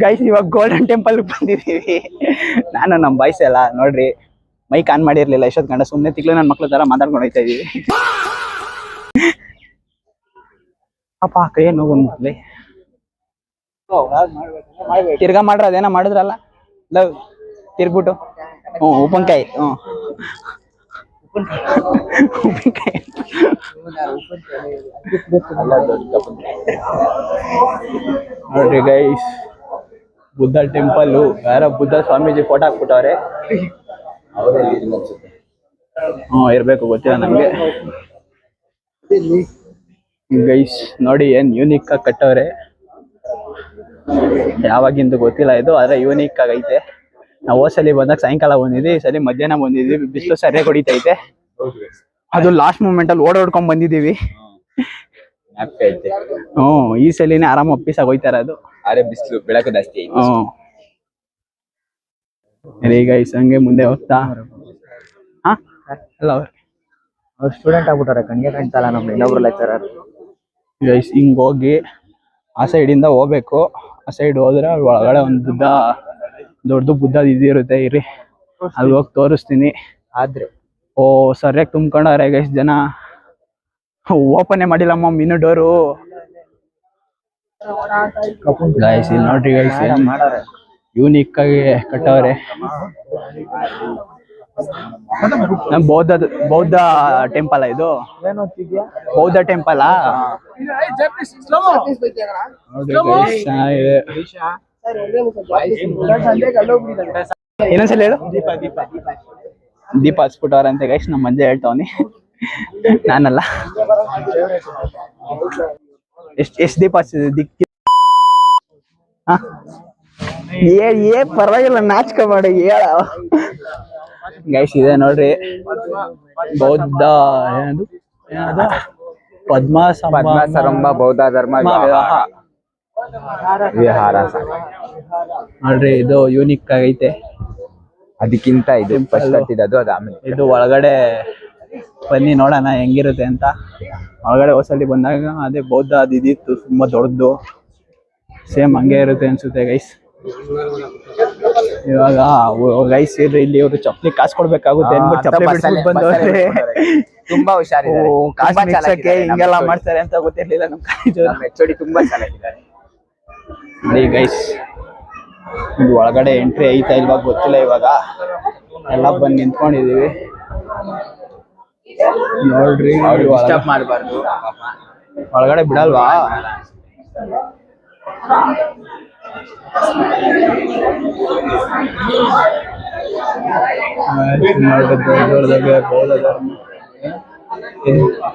Guys ಇವಾಗ golden temple ಬಂದಿದೀವಿ. ನಾನು ನಮ್ಮ ಬಾಯ್ಸ್ ಎಲ್ಲ ನೋಡ್ರಿ ಮೈಕ್ ಆನ್ ಮಾಡಿರ್ಲಿಲ್ಲ ಎಷ್ಟೊತ್ ಗಂಡ ಸುಮ್ಮನೆ ತಿಕ್ಲು ನನ್ನ ಮಕ್ಳ ತರ ಮಾತಾಡ್ಕೊಂಡು ಹೋಗ್ತಾ ಇದೀವಿ. ಪಾಪ ಕೈ ನೋವು ಮೊದ್ಲಿ ತಿರ್ಗಾ ಮಾಡ್ರ ಅದೇನ ಮಾಡಿದ್ರಲ್ಲ ಲವ್ ತಿರ್ಗ್ಬಿಟ್ಟು ಉಪ್ಪಿನಕಾಯಿ ಉಪ್ಪಿನಕಾಯಿ ನೋಡ್ರಿ ಗೈಸ್ ಬುದ್ಧ ಟೆಂಪಲ್ ಯಾರ ಬುದ್ಧ ಸ್ವಾಮೀಜಿ ಫೋಟೋ ಹಾಕ್ಬಿಟ್ಟವ್ರೆ. ಇರ್ಬೇಕು ಗೊತ್ತಿಲ್ಲ ನಮ್ಗೆ. ಗೈಸ್ ನೋಡಿ ಏನ್ ಯೂನಿಕ್ ಆಗಿ ಕಟ್ಟವ್ರೆ. ಯಾವಾಗಿಂದು ಗೊತ್ತಿಲ್ಲ ಇದು, ಆದ್ರೆ ಯೂನಿಕ್ ಆಗೈತೆ. ನಾವು ಹೋದ್ಸಲಿ ಬಂದಾಗ ಸಾಯಂಕಾಲ ಬಂದಿದ್ವಿ, ಈ ಸಲಿ ಮಧ್ಯಾಹ್ನ ಬಂದಿದ್ವಿ. ಬಿಸಿಲು ಸರಿಯಾಗಿ ಹೊಡಿತೈತೆ. ಅದು ಲಾಸ್ಟ್ ಮೂಮೆಂಟ್ ಅಲ್ಲಿ ಓಡಾಡ್ಕೊಂಡ್ ಬಂದಿದೀವಿ. ಈ ಸಲಿನೇ ಆರಾಮ ಒಪ್ಪಿಸಾಗ ಹೋಯ್ತಾರ ಅದು. ಆದ್ರೆ ಬಿಸಿಲು ಬೆಳಕು ಜಾಸ್ತಿ. ಗೈಸ್ ಹಂಗೆ ಮುಂದೆ ಹೋಗ್ತಾ ಅಲ್ಲ ಅವ್ರು ಸ್ಟೂಡೆಂಟ್ ಆಗ್ಬಿಟ್ಟಾರೆ, ಕಣ್ಗೆ ಕಾಣ್ತಲ್ಲ ನಮ್ಗೆ ಇನ್ನೊಬ್ರು ಲೆಕ್ಚರರ್. ಗೈಸ್ ಹಿಂಗ್ ಹೋಗಿ ಆ ಸೈಡ್ ಇಂದ ಹೋಗ್ಬೇಕು. ಆ ಸೈಡ್ ಹೋದ್ರೆ ಒಳಗಡೆ ಒಂದು ಬುದ್ಧ ದೊಡ್ಡದು ಬುದ್ಧ ಇದಿರುತ್ತೆ. ಇರಿ ಅಲ್ಲಿ ಹೋಗಿ ತೋರಿಸ್ತೀನಿ. ಆದ್ರೆ ಸರಿಯಾಗಿ ತುಂಬ್ಕೊಂಡವ್ರೆ ಗೈಸ್ ಜನ. ಓಪನ್ ಮಾಡಿಲ್ಲಮ್ಮ ಮೀನು ಡೋರು. ಗೈಸ್ ಇಲ್ಲಿ ನೋಡ್ರಿ ಗೈಸ್ ಯೂನಿಕ್ ಆಗಿ ಕಟ್ಟವ್ರೆ. ಬೌದ್ಧ ಟೆಂಪಲ್ ಇದು, ಬೌದ್ಧ ಟೆಂಪಲ್. ಇನ್ನೊಂದ್ಸಲ ಹೇಳು. ದೀಪ ಹಚ್ಬಿಟ್ಟವ್ರಂತೆ ಗೈಸ್, ನಮ್ಮ ಮಂಜೆ ಹೇಳ್ತಾವನಿ, ನಾನಲ್ಲ. ಎಷ್ಟ್ ದೀಪ ಹಚ್ಚಿದೆ? ಪರವಾಗಿಲ್ಲ, ನಾಚಿಕೆ ಮಾಡಿ ಹೇಳ. ಗೈಸ್ ಇದೆ ನೋಡ್ರಿ ಬೌದ್ಧ ಏನದು ಪದ್ಮಾಸರಂಭ ಬೌದ್ಧ ಧರ್ಮ ವಿಹಾರ ನೋಡ್ರಿ. ಇದು ಯೂನಿಕ್ ಆಗೈತೆ. ಅದಕ್ಕಿಂತ ಇದು ಫಸ್ಟ್ ಕಟ್ಟಿದ್ದು, ಅದು ಆಮೇಲೆ ಇದು ಒಳಗಡೆ ಬನ್ನಿ ನೋಡೋಣ ಹೆಂಗಿರುತ್ತೆ ಅಂತ. ಒಳಗಡೆ ಹೊಸಲಿ ಬಂದಾಗ ಅದೇ ಬೌದ್ಧ ಅದು ಇದಿತ್ತು, ತುಂಬಾ ದೊಡ್ಡದು. ಸೇಮ್ ಹಂಗೆ ಇರುತ್ತೆ ಅನ್ಸುತ್ತೆ ಗೈಸ್. ಇವಾಗ ಗೈಸ್ ಇಲ್ಲಿ ಇವರು ಚಪ್ಪಲಿ ಕಾಸು ಕೊಡ್ಬೇಕಾಗುತ್ತೆ ಅನ್ಬಿಟ್ಟು ಚಪ್ಪಲಿ ಬಿಡ್ಸ್ಬಿಟ್ಟು ಬಂದವ್ರೆ. ತುಂಬಾ ಹುಷಾರಿದ್ದಾರೆ. ಕಾಸು ಮಿಕ್ಸಕ್ಕೆ ಹಿಂಗೆಲ್ಲ ಮಾಡ್ತಾರೆ ಅಂತ ಗೊತ್ತಿರ್ಲಿಲ್ಲ ನಮ್ಮ ಕಾಲೇಜ್. ತುಂಬಾ ಚೆನ್ನಾಗಿದ್ದಾರೆ ನೋಡಿ ಗೈಸ್. ಇದು ಒಳಗಡೆ ಎಂಟ್ರಿ ಐತಾ ಇಲ್ವಾ ಗೊತ್ತಿಲ್ಲ. ಇವಾಗ ಎಲ್ಲ ಬಂದು ನಿಂತ್ಕೊಂಡಿದೀವಿ ನೋಡ್ರಿ. ಡಿಸ್ಟರ್ಬ್ ಮಾಡಬಾರ್ದು, ಒಳಗಡೆ ಬಿಡಲ್ವಾ?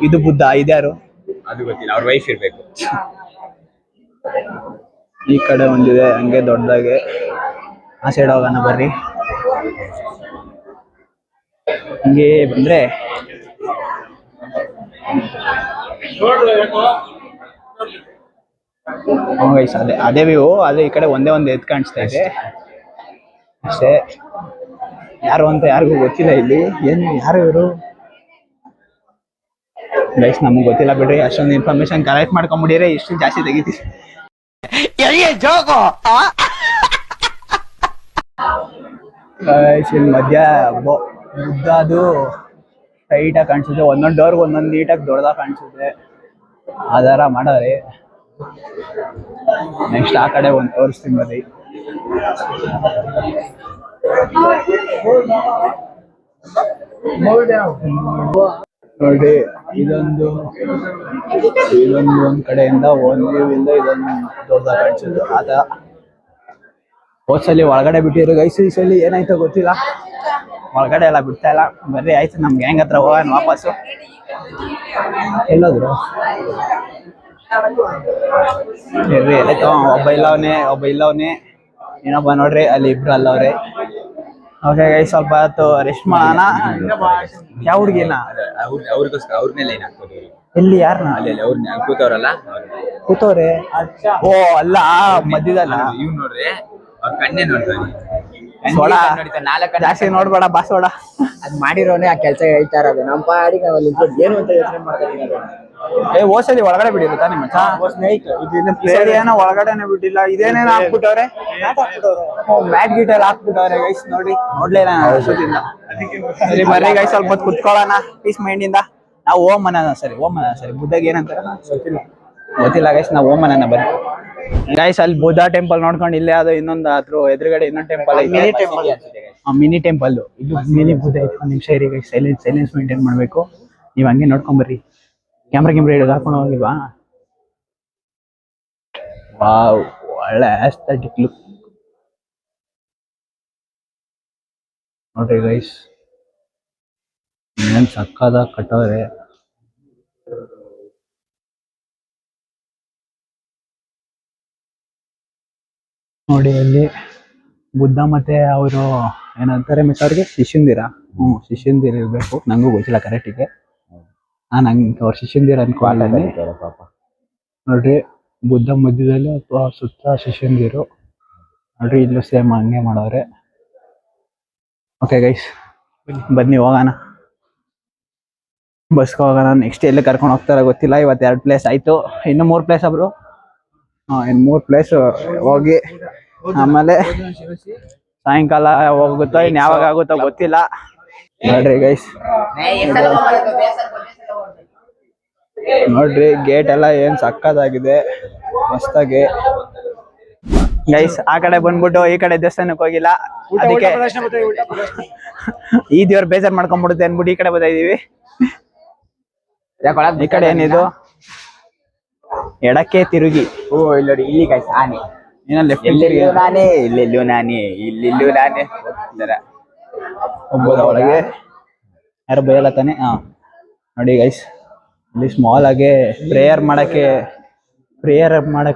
ಇದು ಬುದ್ಧ, ಇದ್ಯಾರು? ಅದು ಗೊತ್ತಿಲ್ಲ, ಅವ್ರ ವೈಫ್ ಇರ್ಬೇಕು. ಈ ಕಡೆ ಒಂದಿದೆ ಹಂಗೆ ದೊಡ್ಡದಾಗೆ. ಆ ಸೈಡ್ ಹೋಗೋಣ ಬರ್ರಿ. ಹಂಗೆ ಬಂದ್ರೆ ಅದೇ ವ್ಯೂ. ಅದೇ ಈ ಕಡೆ ಒಂದೇ ಒಂದು ಎದ್ದು ಕಾಣಿಸ್ತಾ ಇದೆ ಅಷ್ಟೇ. ಯಾರು ಅಂತ ಯಾರಿಗೂ ಗೊತ್ತಿಲ್ಲ ಇಲ್ಲಿ. ಏನು ಯಾರು ಇವರು ಗೈಸ್? ನಮ್ಗೆ ಗೊತ್ತಿಲ್ಲ ಬಿಡ್ರಿ. ಅಷ್ಟೊಂದು ಇನ್ಫಾರ್ಮೇಶನ್ ಕಲೆಕ್ಟ್ ಮಾಡ್ಕೊಂಡ್ಬಿಡಿದ್ರೆ ಇಷ್ಟು ಜಾಸ್ತಿ ತೆಗಿತೀವಿ. ಮಧ್ಯ ಬುದ್ಧ ಅದು ಟೈಟ್ ಆಗಿ ಕಾಣಿಸುತ್ತೆ. ಒಂದೊಂದು ಡೋರ್ಗೆ ಒಂದೊಂದು ನೀಟಾಗಿ ದೊಡ್ಡದಾಗಿ ಕಾಣಿಸುತ್ತೆ. ಆಧಾರ ಮಾಡೋರಿ. ನೆಕ್ಸ್ಟ್ ಆ ಕಡೆ ಒಂದು ತೋರಿಸ್ತೀನಿ ಬರ್ರಿ. ನೋಡಿ ಇದೊಂದು ಒಂದ್ ಕಡೆಯಿಂದ ಒಂದ್ ವ್ಯೂವಿಂದ ಇದೊಂದು ದೊಡ್ಡದಾಗಿ ಕಾಣಿಸುತ್ತೆ. ಆದ ಹೋದ್ಸಲಿ ಒಳಗಡೆ ಬಿಟ್ಟಿರೋ ಗೈಸ್, ಈ ಸಲಿ ಏನಾಯ್ತೋ ಗೊತ್ತಿಲ್ಲ, ಒಳಗಡೆ ಎಲ್ಲ ಬಿಡ್ತಾ ಇಲ್ಲ. ಬರ್ರಿ ಆಯ್ತು ನಮ್ ಗ್ಯಾಂಗ್ ಹತ್ರ ಹೋಗೋಣ ವಾಪಸ್ಸು. ಎಲ್ಲೋದ್ರು? ಒಬ್ಬ ಇಲ್ಲವನೇ ಏನೊಬ್ಬ ನೋಡ್ರಿ, ಅಲ್ಲಿ ಇಬ್ರು ಅಲ್ಲವ್ರೆ. ಓಕೆ ಗೈಸ್, ಸ್ವಲ್ಪ ಹೊತ್ತು ರೆಸ್ಟ್ ಮಾಡೋಣ. ಯಾವ ಹುಡುಗಿನ? ಅವ್ರನ್ನೇ ಲೈನ್ ಹಾಕ್ಬೋದು. ಎಲ್ಲಿ? ಯಾರನ್ನ? ಅಲ್ಲಿ ಅವ್ರನ್ನ ಕೂತವ್ರಲ್ಲ, ಕೂತವ್ರೆ. ಓ ಅಲ್ಲ, ಮಧ್ಯದಲ್ಲ. ಇವ್ ನೋಡ್ರಿ, ಅವ್ರ ಕಣ್ಣೇ ನೋಡ್ತಾರೆ. ಜಾಸ್ತಿ ನೋಡ್ಬೇಡ ಬಾಸೋಡ. ಅದ್ ಮಾಡಿರೋನೆ ಆ ಕೆಲ್ಸ ಹೇಳ್ತಾ ಇರೋದು. ನಮ್ಮ ಪಾಡಿಗೆ ಏನು ಅಂತ ಯೋಚನೆ ಮಾಡ್ತಾ ಓಸಲಿ ಒಳಗಡೆ ಬಿಟ್ಟಿರು ತಾನೇ ಮಚ್ಚ ಈ ಸರಿ ಏನೋ ಒಳಗಡೆನೆ ಬಿಟ್ಟಿಲ್ಲ ಇದೇನೇನೋ ಹಾಕ್ಬಿಟ್ಟವ್ರೆ ಮ್ಯಾಟ್ ಗೀಟ್ ಎಲ್ಲ ಹಾಕ್ಬಿಟ್ಟವ್ರೆ ಗೈಸ್ ನೋಡ್ಲೇ ನಾನು ಅಷ್ಟೊತ್ತಿಂದ ಸರಿ ಬರ್ರಿ ಗೈಸ್ ಸ್ವಲ್ಪ ಹೊತ್ತು ಕುತ್ಕೊಳ್ಳೋಣ ಪೀಸ್ ಮೈಂಡ್ ಇಂದ ನಾವು ಓಮನ ಸರಿ ಬುದ್ಧಗೆ ಏನಂತಾರ ಗೊತ್ತಿಲ್ಲ ಗೈಸ್ ನಾವು ಓಮನ ಬರ್ರಿ ಗೈಸ್ ಅಲ್ಲಿ ಬುದ್ಧ ಟೆಂಪಲ್ ನೋಡ್ಕೊಂಡು ಇಲ್ಲೇ ಅದು ಇನ್ನೊಂದು ಅದ್ರ ಎದುರುಗಡೆ ಇನ್ನೊಂದು ಟೆಂಪಲ್ ಐತೆ ಮಿನಿ ಟೆಂಪಲ್ ಇದು ಮಿನಿ ಬುದ್ಧ ಐತೆ ಒಂದ್ ನಿಮಿಷ ಇರಿ ಗೈಸ್ ಸೈಲೆನ್ಸ್ ಮೇಂಟೈನ್ ಮಾಡ್ಬೇಕು ನೀವ್ ಹಂಗೆ ನೋಡ್ಕೊಂಡ್ ಬರ್ರಿ ಕ್ಯಾಮ್ರಾ ಹಿಡಿದು ಹಾಕೊಂಡು ಹೋಗಿಲ್ವಾ ವಾವ್ ಒಳ್ಳೆ ಆಸ್ಥೆಟಿಕ್ ಲುಕ್ ನೋಡ್ರಿ ಗೈಸ್ ಏನ್ ಸಕ್ಕದಾಗಿ ಕಟ್ಟವ್ರೆ ನೋಡಿ ಅಲ್ಲಿ ಬುದ್ಧ ಮತ್ತೆ ಅವರು ಏನಂತಾರೆ ಮಿಸ್ ಅವ್ರಿಗೆ ಶಿಷ್ಯಂದಿರ ಶಿಷ್ಯಂದಿರ ಇರ್ಬೇಕು ನಂಗೂ ಗೊತ್ತಿಲ್ಲ ಕರೆಕ್ಟಿಗೆ ನಂಗೆ ಅವ್ರ ಶಿಷ್ಯಂದಿರ ಅನ್ಕೊಳ್ಳಿ ನೋಡ್ರಿ ಬುದ್ಧ ಮಧ್ಯದಲ್ಲಿ ಅಥವಾ ಸುತ್ತ ಶಿಷ್ಯಂದಿರು ನೋಡ್ರಿ ಇಲ್ಲೂ ಸೇಮ್ ಹಂಗೆ ಮಾಡವ್ರೆ ಓಕೆ ಗೈಸ್ ಬನ್ನಿ ಹೋಗೋಣ ಬಸ್ಗೆ ಹೋಗೋಣ ನೆಕ್ಸ್ಟ್ ಎಲ್ಲಿ ಕರ್ಕೊಂಡು ಹೋಗ್ತಾರ ಗೊತ್ತಿಲ್ಲ ಇವತ್ತು 2 ಪ್ಲೇಸ್ ಆಯ್ತು ಇನ್ನು 3 ಪ್ಲೇಸ್ ಒಬ್ರು ಇನ್ನು 3 ಪ್ಲೇಸ್ ಹೋಗಿ ಆಮೇಲೆ ಸಾಯಂಕಾಲ ಹೋಗುತ್ತೋ ಇನ್ ಯಾವಾಗ ಆಗುತ್ತೋ ಗೊತ್ತಿಲ್ಲ ನೋಡ್ರಿ ಗೈಸ್ ನೋಡ್ರಿ ಗೇಟ್ ಎಲ್ಲ ಏನ್ ಸಕ್ಕದಾಗಿದೆ ಮಸ್ತಾಗಿ ಗೈಸ್ ಆ ಕಡೆ ಬಂದ್ಬಿಟ್ಟು ಈ ಕಡೆ ದೇವಸ್ಥಾನಕ್ಕೆ ಹೋಗಿಲ್ಲ ಅದಕ್ಕೆ ಈ ದೇವ್ರ ಬೇಜಾರ್ ಮಾಡ್ಕೊಂಡ್ಬಿಡುತ್ತೆ ಅನ್ಬಿಟ್ಟು ಈ ಕಡೆ ಬರ್ತಾ ಇದೀವಿ ಈ ಕಡೆ ಏನಿದು ಎಡಕ್ಕೆ ತಿರುಗಿ ಇಲ್ಲಿ ಗೈಸ್ ಆನೆ ಇಲ್ಲೆಲ್ಲೂ ನಾನೇ ಒಬ್ಬದ ಒಳಗೆ ಯಾರು ಬಯಲ್ಲ ತಾನೆ ನೋಡಿ ಗೈಸ್ ಇಲ್ಲಿ ಸ್ಮಾಲ್ ಆಗಿ ಪ್ರೇಯರ್ ಮಾಡಕ್ಕೆ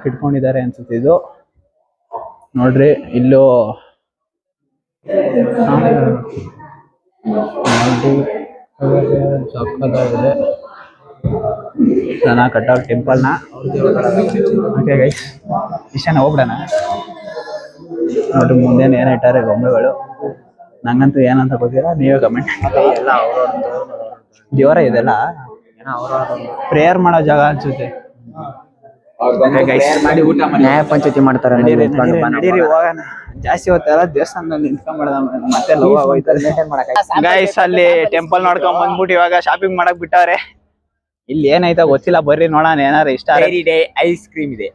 ಇಟ್ಕೊಂಡಿದ್ದಾರೆ ಅನ್ಸುತ್ತೆ ಇದು ನೋಡ್ರಿ ಇಲ್ಲೂ ಸಕ್ಕತ್ತಾಗಿದೆ ಚೆನ್ನಾಗಿ ಕಟ್ಟವ್ರ ಟೆಂಪಲ್ನ ಓಕೆ ಗೈಸ್ ಇಷ್ಟನ ಹೋಗ್ಬಿಡೋಣ ನೋಡ್ರಿ ಮುಂದೆ ಏನ್ ಇಟ್ಟಾರೆ ಗೊಂಬೆಗಳು ನಂಗಂತೂ ಏನಂತ ಗೊತ್ತಿಲ್ಲ ನೀವೇ ಕಮೆಂಟ್ ಎಲ್ಲ ದೇವರ ಇದೆಲ್ಲ ಪ್ರೇಯರ್ ಮಾಡೋ ಜಾಗ ಅನ್ಸುತ್ತೆ ಮಾಡಿ ಊಟ ಮಾಡಿ ನ್ಯಾಯ ಪಂಚಾಯತಿ ಮಾಡ್ತಾರೆ ನಡೀರಿ ಹೋಗೋಣ ಜಾಸ್ತಿ ಹೊತ್ತಲ್ಲ ದೇವಸ್ಥಾನದಲ್ಲಿ ನಿಂತ್ಕೊಂಡ್ಬಿಡೋಣ ಮತ್ತೆ ಲವ್ ಆಗೋಯ್ತದೆ ಗೈಸ್ ಅಲ್ಲಿ ಟೆಂಪಲ್ ನೋಡ್ಕೊಂಡ್ ಬಂದ್ಬಿಟ್ಟು ಇವಾಗ ಶಾಪಿಂಗ್ ಮಾಡಕ್ ಬಿಟ್ಟವ್ರೆ ಇಲ್ಲಿ ಏನಾಯ್ತಾ ಗೊತ್ತಿಲ್ಲ ಬರ್ರಿ ನೋಡೋಣ ಏನಾರ ಇಷ್ಟ ಇದೆ ಐಸ್ ಕ್ರೀಮ್ ಇದೆ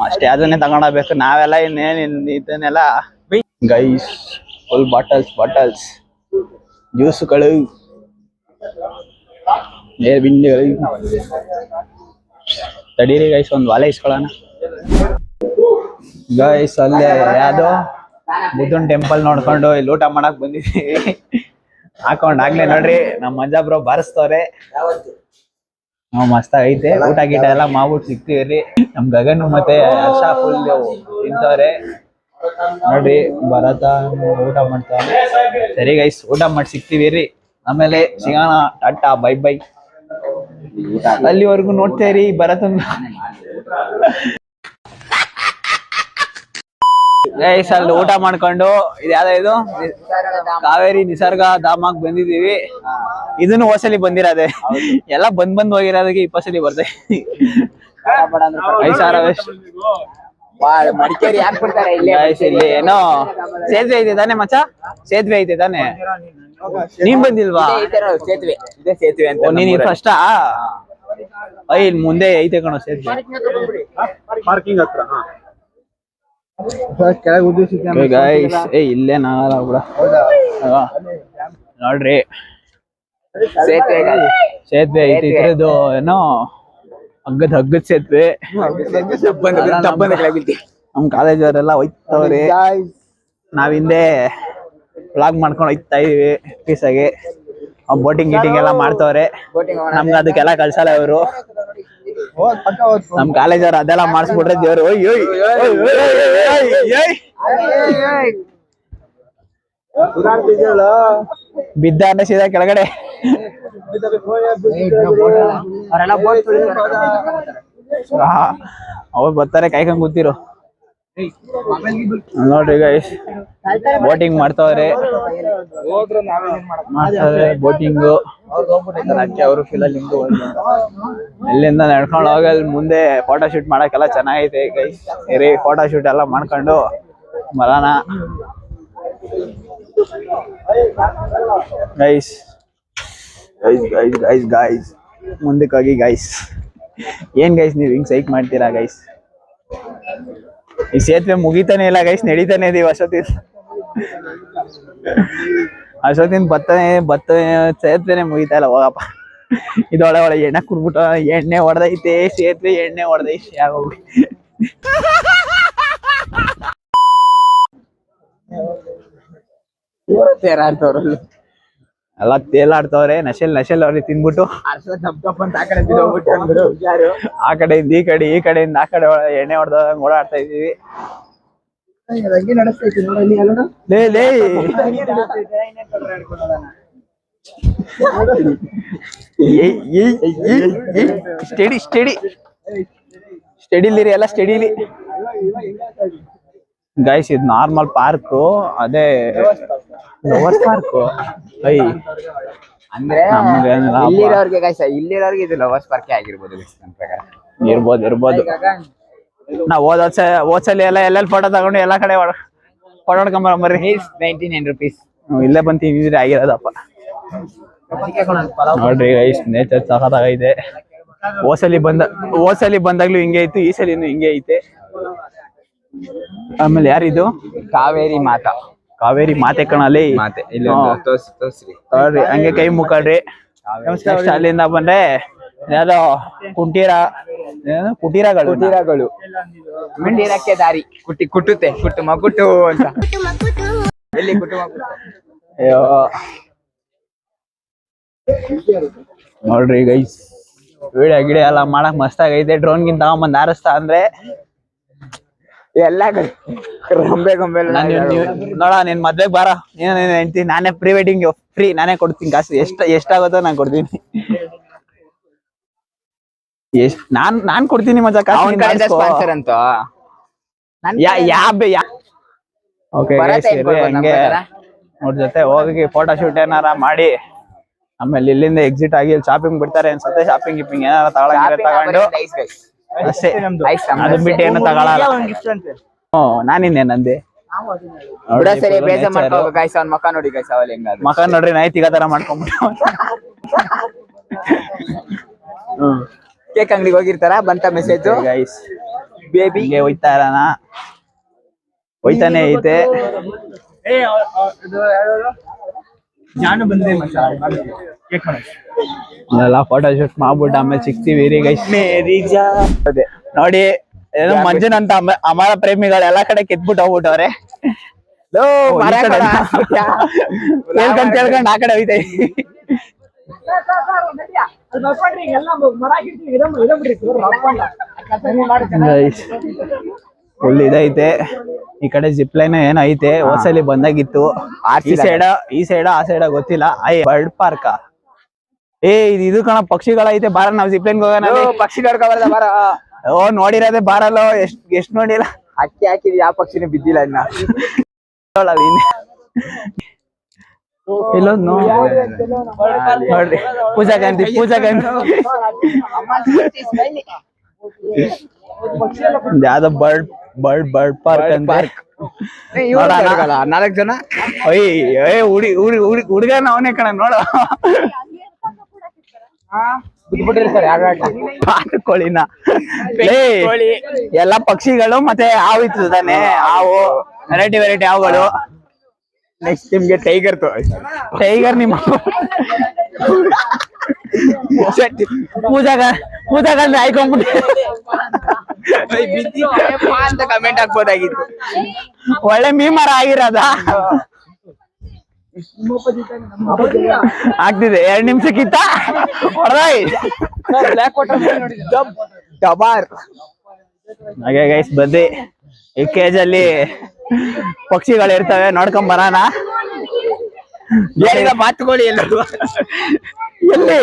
ಅಷ್ಟೇ ಅದನ್ನೇ ತಗೊಂಡೋಗ್ಬೇಕು ನಾವೆಲ್ಲ ಇನ್ನೇನ್ ಇದನ್ನೆಲ್ಲ ಗೈಸ್ ಫುಲ್ ಬಾಟಲ್ಸ್ ಜ್ಯೂಸ್ಗಳು ತಡೀರಿ ಗೈಸ್ ಒಂದ್ ವಾಲೆ ಇಸ್ಕೊಳ್ಳೋಣ ಗೈಸ್ ಅಲ್ಲೇ ಯಾವ್ದು ಬುದ್ಧನ್ ಟೆಂಪಲ್ ನೋಡ್ಕೊಂಡು ಇಲ್ಲಿ ಊಟ ಮಾಡಕ್ ಬಂದಿದ್ದೀವಿ ಆಗ್ಲೇ ನೋಡ್ರಿ ನಮ್ ಮಂಜಾ ಬ್ರೋ ಬಾರಿಸ್ತವ್ರೆ ಮಸ್ತ್ ಐತೆ ಊಟ ಗೀಟ ಎಲ್ಲ ಮಾಡ್ಬಿಟ್ಟು ಸಿಗ್ತೀವ್ರಿ ನಮ್ ಗಗನ್ ಮತ್ತೆ ಹರ್ಷ ಫುಲ್ ತಿಂತವ್ರೆ ನೋಡ್ರಿ ಭರತ ಊಟ ಮಾಡ್ತಾವ್ರೆ ಸರಿ ಗೈಸ್ ಊಟ ಮಾಡಿ ಸಿಗ್ತೀವಿ ಆಮೇಲೆ ಸಿಗೋಣ ಟಾಟಾ ಬೈ ಅಲ್ಲಿವರೆಗೂ ನೋಡ್ತೇರಿ ಭರತನ್ ಗೈಸ್ ಅಲ್ಲಿ ಊಟ ಮಾಡ್ಕೊಂಡು ಇದು ಯಾವ್ದು ಇದು ಕಾವೇರಿ ನಿಸರ್ಗ ಧಾಮಕ್ ಬಂದಿದೀವಿ ಇದನ್ನು ಹೊಸಲಿ ಬಂದಿರೋದೆ ಎಲ್ಲ ಬಂದ್ ಹೋಗಿರೋದಕ್ಕೆ 20 ಸಲಿ ಬರ್ತೆ 5,000 ಮಡಿಕೇರಿ ಯಾಕೆ ಬಿಡ್ತಾರೆ ಇಲ್ಲಿ ಏನೋ ಸೇತುವೆ ಐತೆ ತಾನೆ ಮಚ್ಚ ಸೇತುವೆ ಐತೆ ತಾನೆ ನೀನ್ ಬಂದಿಲ್ವಾ ಸೇತುವೆ ಇದೇ ಸೇತುವೆ ಅಂತ ನೀನ್ ಫಸ್ಟಾ ಇಲ್ಲಿ ಮುಂದೆ ಐತೆ ಕಣೋ ಸೇತುವೆ ಪಾರ್ಕಿಂಗ್ ಹತ್ರ ಗೈಸ್ ಇಲ್ಲೇ ನಾಗಲ್ಲ ಬಿಡ ನೋಡ್ರಿ ಸೇತುವೆ ಐತಿ ಇದ್ರದ್ದು ಏನೋ ಹಗ್ಗದ ಸೇತುವೆ ನಮ್ ಕಾಲೇಜ್ ಅವರೆಲ್ಲ ಹೋಯ್ತವ್ರಿ ನಾವ್ ಹಿಂದೆ ವ್ಲಾಗ್ ಮಾಡ್ಕೊಂಡು ಹೋಯ್ತಾ ಇದೀವಿ ಪೀಸಾಗಿ ಬೋಟಿಂಗ್ ಗೀಟಿಂಗ್ ಎಲ್ಲ ಮಾಡ್ತವ್ರೆ ನಮ್ಗೆ ಅದಕ್ಕೆಲ್ಲ ಕಳ್ಸಲ್ಲ ಇವರು ನಮ್ ಕಾಲೇಜ್ ಅವ್ರು ಅದೆಲ್ಲ ಮಾಡಿಸ್ಬಿಟ್ರೆ ದೇವ್ರು ಬಿದ್ದ ಅನ್ನಿಸಿದ ಕೆಳಗಡೆ ಅವ್ರು ಬರ್ತಾರೆ ಕಾಯ್ಕೊಂಡ್ ಕೂತಿರು ನೋಡ್ರಿ ಗೈಸ್ ಬೋಟಿಂಗ್ ಮಾಡ್ತಾವ್ರೆ ಬೋಟಿಂಗು ಅವರು ಫಿಲಲ್ಲಿಂಗು ಇಲ್ಲಿಂದ ನಡ್ಕೊಂಡು ಹೋಗಲ್ ಮುಂದೆ ಫೋಟೋ ಶೂಟ್ ಮಾಡಕ್ಕೆಲ್ಲ ಚೆನ್ನಾಗೈತೆ ಗೈಸ್ ಸರಿ ಫೋಟೋ ಶೂಟ್ ಎಲ್ಲ ಮಾಡ್ಕೊಂಡು ಬರೋಣ guys guys guys guys guys ಮುಂದಕ್ಕೆ ಹೋಗಿ ಗೈಸ್ ಏನ್ ಗೈಸ್ ನೀವ್ ಹಿಂಗ್ ಸೈಕ್ ಮಾಡ್ತೀರಾ ಗೈಸ್ ಈ ಸೇತುವೆ ಮುಗಿತಾನೆ ಇಲ್ಲ ಗೈಸ್ ನಡೀತಾನೆ ಇದೀವಿ ಅಷ್ಟೊತ್ತಿನ ಬತ್ತನೆ ಸೇತುವೆನೆ ಮುಗಿತಾ ಇಲ್ಲ ಹೋಗಪ್ಪ ಇದೊಳೆ ಎಣ್ಣೆ ಕುಡ್ಬಿಟ್ಟು ಎಣ್ಣೆ ಹೊಡೆದೈತೆ ಸೇತುವೆ ಎಣ್ಣೆ ಹೊಡೆದೈತೆ ಯಾಗೋಗ್ಬಿಡಿ ಎಲ್ಲ ತೇಲಾಡ್ತವ್ರೆ ನಶೆಲ್ ಅವ್ರಿಗೆ ತಿನ್ಬಿಟ್ಟು ಆ ಕಡೆಯಿಂದ ಈ ಕಡೆಯಿಂದ ಆ ಕಡೆ ಎಣ್ಣೆ ಹೊಡೆದಂಗ್ ಓಡಾಡ್ತಾ ಇದೀವಿ ಸ್ಟಡಿಲಿರಿ ಎಲ್ಲ ಸ್ಟಡಿಲಿ ಗೈಸ್ ಇದು ನಾರ್ಮಲ್ ಪಾರ್ಕ್ ಅದೇ ಪಾರ್ಕ್ ಅಂದ್ರೆ ಇಲ್ಲಿರೋರ್ಗೆ ಇದು ಲವರ್ಸ್ ಪಾರ್ಕ್ ಆಗಿರ್ಬೋದು ಇರ್ಬೋದು ನಾವ್ ಓದ್ಸಲಿ ಎಲ್ಲ ಎಲ್ಲೆಲ್ಲಿ ಫೋಟೋ ತಗೊಂಡು ಎಲ್ಲಾ ಕಡೆ ಹೊಡ್ಕೊಂಬರ್ರಿ ₹99 ಇಲ್ಲೇ ಬಂದು ತಿಂದಿದ್ರೆ ಆಗಿರೋದಪ್ಪ ನೋಡ್ರಿ ಗೈಸ್ ನೇಚರ್ ಸಖತ್ತಾಗೈತೆ ಓದ್ಸಲಿ ಬಂದಾಗ್ಲೂ ಹಿಂಗೆ ಇತ್ತು ಈ ಸಲಿನೂ ಹಿಂಗೆ ಐತೆ ಆಮೇಲೆ ಯಾರಿದು ಕಾವೇರಿ ಮಾತೆ ಕಣಲ್ಲಿ ಮಾತೆ ತೋರ್ಸ್ರಿ ಹಂಗೆ ಕೈ ಮುಕ್ಕಳ್ರಿ ಅಲ್ಲಿಂದ ಬಂದ್ರೆ ಯಾವ್ದೋ ಕುಟೀರಗಳು ಮಂಡಿರಕ್ಕೆ ದಾರಿ ಕುಟ್ಟುತ್ತೆ ಕುಟ್ಟು ಮಗುಟ್ಟು ಅಂತ ಎಲ್ಲಿ ಕುಟ್ಟು ಮಗುಟ್ಟು ಅಯ್ಯೋ ನೋಡ್ರಿ ಗೈಸ್ ವಿಡಿಯೋ ಗಿಡಿಯೋ ಎಲ್ಲ ಮಾಡಕ್ ಮಸ್ತ್ ಆಗೈತೆ ಡ್ರೋನ್ ಗಿಂತ ತಗೊಂಬಂದ್ ಹಾರಿಸ್ತಾ ಅಂದ್ರೆ ಎಲ್ಲ ಗೊಂಬೆ ನೋಡ ನೀನ್ ಮದ್ವೆಗ್ ಬಾರ ನೀನ್ ಹೆಂಡ್ತಿ ನಾನೇ ಪ್ರೀ ವೆಡ್ಡಿಂಗ್ ಫ್ರೀ ನಾನೇ ಕೊಡ್ತೀನಿ ಕಾಸು ಎಷ್ಟಾಗುತ್ತೋ ನಾನ್ ಕೊಡ್ತೀನಿ ನಾನ್ ಕೊಡ್ತೀನಿ ಮಜಾ ಕಾಸು ಸ್ಪಾನ್ಸರ್ ಅಂತ ಓಕೆ ಹಂಗೆ ಅವ್ರ ಜೊತೆ ಹೋಗಿ ಫೋಟೋ ಶೂಟ್ ಏನಾರ ಮಾಡಿ ಆಮೇಲೆ ಇಲ್ಲಿಂದ ಎಕ್ಸಿಟ್ ಆಗಿ ಶಾಪಿಂಗ್ ಬಿಡ್ತಾರೆ ಅನ್ಸುತ್ತೆ ಶಾಪಿಂಗ್ ಗಿಪಿಂಗ್ ಏನಾರ ತಗೊಂಡು ಅಷ್ಟೇ ಅದು ಬಿಟ್ಟು ಏನು ತಗೊಳಲ್ಲ ನಾನಿನ್ನೇನಂದೆ ಸರಿ ಬೇಜಾರ್ ಮಾಡ್ಕೋಬೇಕು ಗೈಸ್ ಅವ್ನ ಮಕ್ಕ ನೋಡಿ ಗೈಸ್ ಅವಲ್ಲಿ ಹೆಂಗಾದ್ರು ಮಕ ನೋಡ್ರಿ ನೈತಿಗ ತರ ಮಾಡ್ಕೊಂಡ್ಬಿಟ್ಟು ಕೇಕ್ ಅಂಗಡಿಗೆ ಹೋಗಿರ್ತಾರ ಬಂತ ಮೆಸೇಜ್ ಗೈಸ್ ಬೇಬಿಗೆ ಹೋಯ್ತಾ ಇರೋಣ ಹೋಯ್ತಾನೆ ಐತೆ ಎಲ್ಲ ಫೋಟೋ ಶೂಟ್ ಮಾಡ್ಬಿಟ್ಟು ಆಮೇಲೆ ಸಿಗ್ತೀವಿ ರೀ ಗೈಸ್ ನೋಡಿ ಏನೋ ಮಂಜುನ್ ಅಂತ ಅಮರ ಪ್ರೇಮಿಗಳು ಎಲ್ಲಾ ಕಡೆ ಕಿತ್ಬಿಟ್ಟು ಹೋಗ್ಬಿಟ್ಟವ್ರೆ ಕೇಳ್ಕೊಂಡ್ ಆ ಕಡೆ ಹೋಯ್ತಾ ಫುಲ್ ಇದೈತೆ ಈ ಕಡೆ ಜಿಪ್ ಲೈನ್ ಏನೋ ಐತೆ ಹೊಸಲಿ ಬಂದಾಗಿತ್ತು ಈ ಸೈಡ್ ಆ ಸೈಡ್ ಗೊತ್ತಿಲ್ಲ ಬರ್ಡ್ ಪಾರ್ಕ್ ಇದು ಕಣ ಪಕ್ಷಿಗಳೈತೆ ಬಾರ ನಾವ್ ಜಿಪ್ ಲೈನ್ ಹೋಗೋಣ ಪಕ್ಷಿ ನೋಡ್ಕೊಂಡ್ ಬಾರ ಓ ನೋಡಿರೋದೇ ಬಾರಲ್ಲ ಎಷ್ಟ್ ನೋಡಿಲ್ಲ ಅಕ್ಕಿ ಹಾಕಿದ್ ಯಾವ ಪಕ್ಷಿನೂ ಬಿದ್ದಿಲ್ಲ ಇನ್ನ ಇಲ್ಲೊಂದು ನೋಡ್ರಿ ಪೂಜಾ ಗಾಂಧಿ ಯಾವ್ದೋ ಬರ್ಡ್ ಪಾರ್ಕ್ ಅಂತ 4 ಜನ ಹುಡುಗನ ಅವನೇ ಕಣ ನೋಡು ಕೋಳಿನ ಎಲ್ಲಾ ಪಕ್ಷಿಗಳು ಮತ್ತೆ ಹಾವು ಇತ್ತು ತಾನೆ ಹಾವು ವೆರೈಟಿ ಹಾವುಗಳು ನೆಕ್ಸ್ಟ್ ನಿಮ್ಗೆ ಟೈಗರ್ ನಿಮ್ಮ ಪೂಜಾಗಂದ್ರೆ ಆಯ್ಕೊಂಡ್ಬಿಟ್ಟು ಅಂತ ಕಮೆಂಟ್ ಹಾಕ್ಬೋದಾಗಿತ್ತು ಒಳ್ಳೆ ಮೀಮರ ಆಗಿರೋದ ಆಗ್ತಿದೆ 2 ನಿಮಿಷಕ್ಕಿಂತ ಹಾಗೆ ಗೈಸ್ ಬಂದಿ ಈ ಕೇಜಲ್ಲಿ ಪಕ್ಷಿಗಳು ಇರ್ತವೆ ನೋಡ್ಕೊಂಡ್ ಬರೋಣ ಮಾತುಗಳು ಎಲ್ಲ ಎಲ್ಲಿ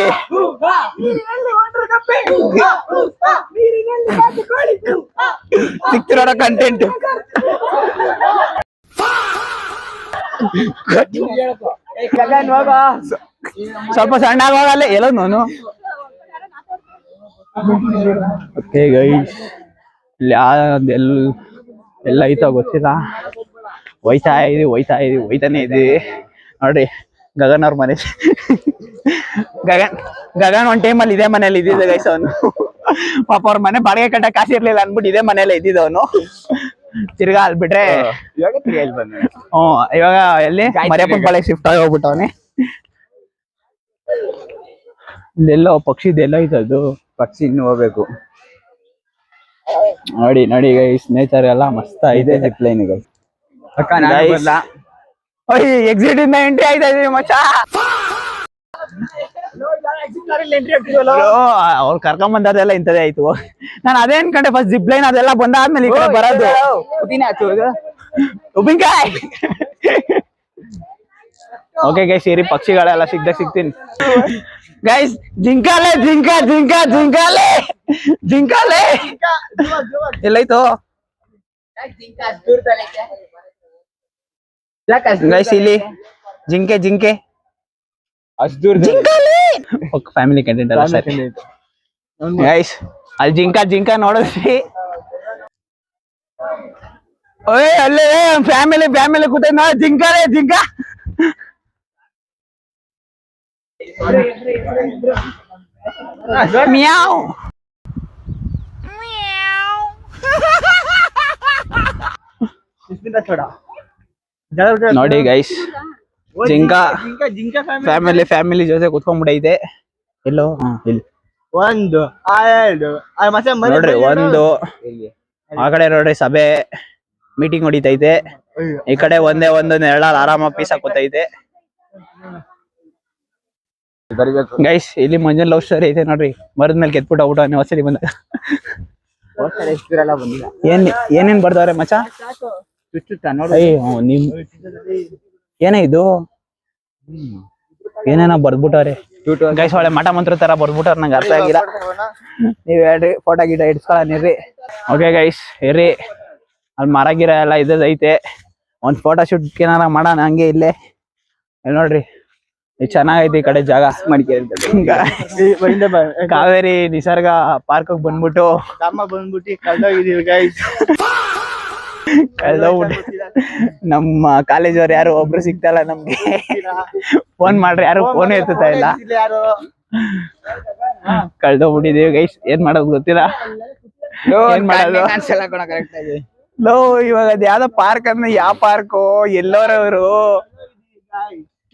ಸಿಕ್ತಿರೋಣ ಕಂಟೆಂಟ್. ಸ್ವಲ್ಪ ಸಣ್ಣ ಆಗೋಗಲ್ಲ ಎಲ್ಲೋ ನಾನು. ಓಕೆ ಗೈಸ್, ಇಲ್ಲಿ ಎಲ್ಲ ಐತೋ ಗೊತ್ತಿಲ್ಲ. ಹೋಯ್ತಾನೆ ಇದೀವಿ ನೋಡ್ರಿ. ಗಗನ್ ಅವ್ರ ಮನೆ. ಗಗನ್ ಒಂದ್ ಟೈಮಲ್ಲಿ ಇದೇ ಮನೇಲಿ ಇದ್ದಿದ್ದ ಗೈಸ್ ಅವನು. ಪಾಪ ಅವ್ರ ಮನೆ ಬಾಡಿಗೆ ಕಟ್ಟ ಕಾಸು ಇರ್ಲಿಲ್ಲ ಅನ್ಬಿಟ್ಟು ಇದೇ ಮನೇಲಿ ಇದ್ದಿದ್ದವನು. ತಿರ್ಗಾ ಅಲ್ಲಿ ಬಿಟ್ರೆ ಇವಾಗ ಎಲ್ಲಿ ಮರಿಯಪ್ಪನ ಪಾಳ್ಯ ಶಿಫ್ಟ್ ಆಗಿ ಹೋಗ್ಬಿಟ್ಟವನೆ. ಇಲ್ಲೆಲ್ಲೋ ಪಕ್ಷಿದೆಲ್ಲ ಐತದು. ಪಕ್ಷಿ ಇನ್ನು ಹೋಗ್ಬೇಕು. ನೋಡಿ ಗೈಸ್, ನೇಚರ್ ಎಲ್ಲ ಮಸ್ತ್ ಐತೆ. Zip line guys. ಎಕ್ಸಿಟ್ ಇಂದ ಎಂಟ್ರಿ ಆಯ್ತಾ ಇದೀವಿ ಮಚ್ಚ. ಅವ್ರು ಕರ್ಕೊಂಡ್ ಬಂದದೆಲ್ಲ ಇಂಥದೇ ಆಯ್ತು. ನಾನು ಅದೇ ಅನ್ಕೊಂಡೆ ಫಸ್ಟ್ ಜಿಪ್ ಲೈನ್ ಅದೆಲ್ಲ ಬಂದಾದ್ಮೇಲೆ ಈ ಕಡೆ ಬರೋದು. ಉಪ್ಪಿನಕಾಯಿ. ಓಕೆ ಗೈಸ್, ಸೇರಿ ಪಕ್ಷಿಗಳೆಲ್ಲ ಸಿಗ್ತೀನಿ ಗೈಸ್. ಜಿಂಕಾಲೆ ಎಲ್ಲೈತು ಗೈಸ್? ಇಲ್ಲಿ ಜಿಂಕೆ ಅಷ್ಟು ದೂರ ಫ್ಯಾಮಿಲಿ ಕಂಟೆಂಟ್ ಅಲ್ಲ ಸರ್ ಗೈಸ್. ಅಲ್ಲಿ ಜಿಂಕ ನೋಡಿದ್ರಿ. ಓಯ್ ಅಲ್ಲೇ ಫ್ಯಾಮಿಲಿ ಕೂತ ಜಿಂಕ ಮಿಯಾವ್. ನೋಡಿ ಗೈಸ್, ಜಿಂಕ ಫ್ಯಾಮಿಲಿ ಜೊತೆ ಕುತ್ಕೊಂಡ್ಬಿಟ್ಟೈತೆ. ಎಲ್ಲೋ ಇಲ್ಲಿ ನೋಡ್ರಿ, ಒಂದು ಆ ಕಡೆ ನೋಡ್ರಿ ಸಭೆ ಮೀಟಿಂಗ್ ಹೊಡಿತೈತೆ. ಈ ಕಡೆ ಒಂದೇ ನೆರಳಲ್ಲಿ ಆರಾಮಾಗಿ ಪೀಸ್ ಹಾಕೋತೈತೆ ಗೈಸ್. ಇಲ್ಲಿ ಮಂಜನ್ ಲವ್ ಸ್ಟೋರಿ ಐತೆ ನೋಡ್ರಿ. ಮರದ ಮೇಲೆ ಕೆತ್ಬಿಟ್ಟು ಹೋಗ್ಬಿಟ್ಟು ಹೊಸಲಿ ಬಂದಾಗ ಏನೇನ್ ಬರ್ದವ್ರೆ ಮಚ್ಚ? ನಿಮ್ ಏನೇ ಇದು ಏನೇನ ಬರ್ದ್ಬಿಟ್ಟವ್ರೆ ಗೈಸ್. ಒಳ್ಳೆ ಮಠ ಮಂತ್ರ ತರ ಬರ್ದ್ಬಿಟ್ಟಾರ, ನಂಗೆ ಅರ್ಥ ಆಗಿಲ್ಲ. ನೀವ್ ಹೇಳ್ರಿ, ಫೋಟೋ ಗಿಟ ಇಡ್ಸ್ಕೊಳನಿರ್ರಿ. ಓಕೆ ಗೈಸ್, ಇರ್ರಿ. ಅಲ್ಲಿ ಮರ ಗಿರ ಎಲ್ಲ ಐತೆ. ಒಂದ್ ಫೋಟೋ ಶೂಟ್ ಏನಾರ ಮಾಡೋಣ ಹಂಗೆ ಇಲ್ಲೇ. ನೋಡ್ರಿ, ಚೆನ್ನಾಗೈತಿ ಈ ಕಡೆ ಜಾಗ. ಕಾವೇರಿ ನಿಸರ್ಗ ಪಾರ್ಕ್ ಬಂದ್ಬಿಟ್ಟು ಕಳ್ದೋಗಿದೀವಿ ಗೈಸ್. ನಮ್ಮ ಕಾಲೇಜವ್ರು ಯಾರು ಒಬ್ರು ಸಿಗ್ತಲ್ಲ ನಮ್ಗೆ. ಫೋನ್ ಮಾಡ್ರಿ, ಯಾರು ಫೋನ್ ಎತ್ತುತ್ತಾ ಇಲ್ಲ. ಕಳ್ದೋಗ್ಬಿಟ್ಟಿದೀವಿ ಗೈಸ್. ಏನ್ ಮಾಡೋದು ಗೊತ್ತಿಲ್ಲ. ಲೋ ಇವಾಗ ಅದ್ ಯಾವ್ದೋ ಪಾರ್ಕ್ ಅಂದ್ರೆ ಯಾವ ಪಾರ್ಕು? ಎಲ್ಲೋರವರು